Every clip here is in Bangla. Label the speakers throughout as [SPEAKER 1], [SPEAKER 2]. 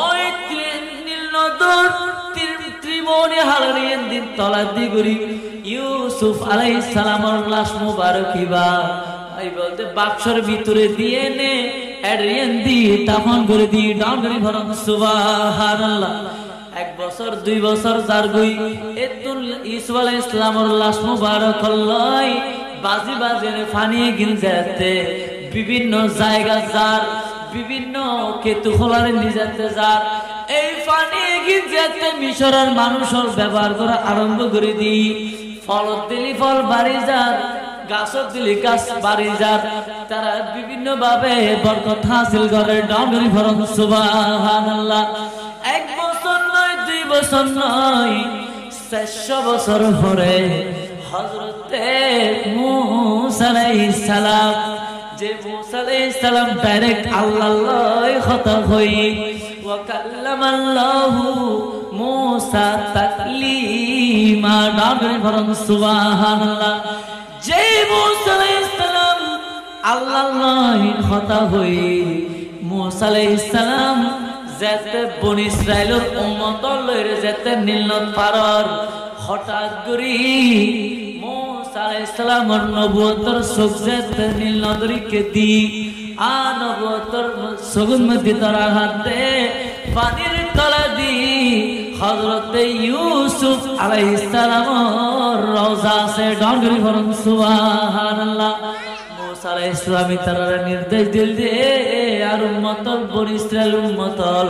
[SPEAKER 1] ওই নীল নদর ত্রিমণি হারিয়ে দিন তলা দিগুরি ইউসুফ আলাইহিস সালামের লাশ মুবারক হিবা এই বলতে বাক্সর ভিতরে দিয়ে নে এরিয়েন দি তখন করে দি ডাঙ্গরি ভরন সুবহানাল্লাহ। 1 বছর 2 বছর যার গই এতুল ইসুফ আলাইহিস সালামের লাশ মুবারক লই বাজি বাজে ফানি গিন যেতে বিভিন্ন জায়গা যার বিভিন্ন কেতু খোলারে নিজাতে যার এই ফানি গিন যেতে মিশরের মানুষের ব্যবহার করা আরম্ভ করে দি ফল দিলি ফল বাড়ি যার গাছ দিলি গাছ বাড়ি যার তারা বিভিন্ন ভাবে বরকত হাসিল করে ডাঙ্গরি ভরন সুবহানাল্লাহ। 1 বছর নয় 2 বছর নয় 400 বছর পরে হযরতে মূসা আলাইহিস সালাম যে মূসা আলাইহিস সালাম ডাইরেক্ট আল্লাহর কথা হই ওয়া কাল্লামাল্লাহু মূসা তাকলিমা ডাঙ্গরি ভরন সুবহানাল্লাহ। যে মূসা আলাইহিস সালাম আল্লাহর কথা হই মূসা আলাইহিস সালাম যেতে বনি ইসরাইলের উম্মত লইরে যেতে নীল নদ পারর হঠাৎ করি মূসা আলাইহিস সালামের নবুয়তের সুখ যেতে নীল নদরিকে দি আ নবুয়তের সুগুন মধ্যে তারা হাতে পানির তলা দি হযরতে ইউসুফ আলাইহিস সালামের রওজা সে ডাঙ্গরি ভরন সুবহানাল্লাহ। মূসা আলাইহিস সালাম তারা নির্দেশ দিল দে আর উম্মতল বনি ইসরাইল উম্মতল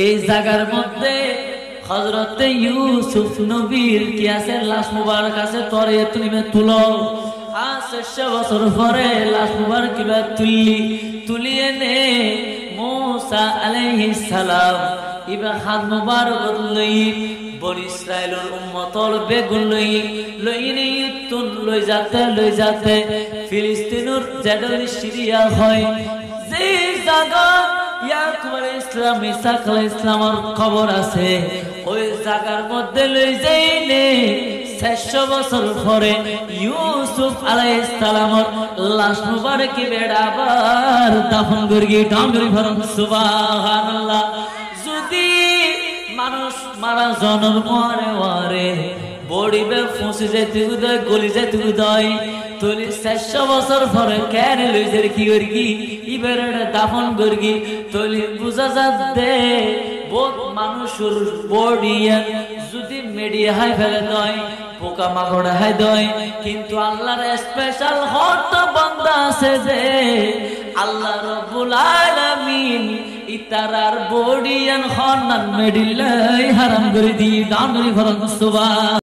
[SPEAKER 1] এই জায়গার মধ্যে হযরতে ইউসুফ নবীর কি আছে লাশ মুবারক আছে তরে তুমি তুলো 400 বছর পরে লাশ মুবারক কিবা তুলিয়ে নে মূসা আলাইহিস সালাম ইবা হাত মুবারক লই বনি ইসরাইলের উম্মতর বেগুন লই তুন লই যাতে ফিলিস্তিনের জেডল সিরিয়া হয় যে জায়গা ইয়াকুব আলাইহিস সালাম ঈসা আলাইহিস সালামের কবর আছে ওই জায়গার মধ্যে লই যাইনে 400 বছর পরে ইউসুফ আলাইহিস সালামের লাশ মুবারক বেড়াবার দাফন করি ডাঙ্গরি ভরন সুবহানাল্লাহ। যদি মানুষ মারা জনম মরে বড়িবে ফুঁসে যেতে উদয় গলি যেতে উদয় তুলি 400 বছর পরে কেন লইজের কি করগি ইবেরে দাফন করগি তুলি বুঝা যাচ্ছে বহুত মানুষের বডিয়া যদি মিডিয়া হাই ফেলে দয় পোকা মাকড় হাই দয় কিন্তু আল্লাহর স্পেশাল হট বান্দা আছে যে আল্লাহ রাব্বুল আলামিন ইতারার বডিয়ান খনান মেডিলাই হারাম করে দি ডাঙ্গরি ভরন সুবহান।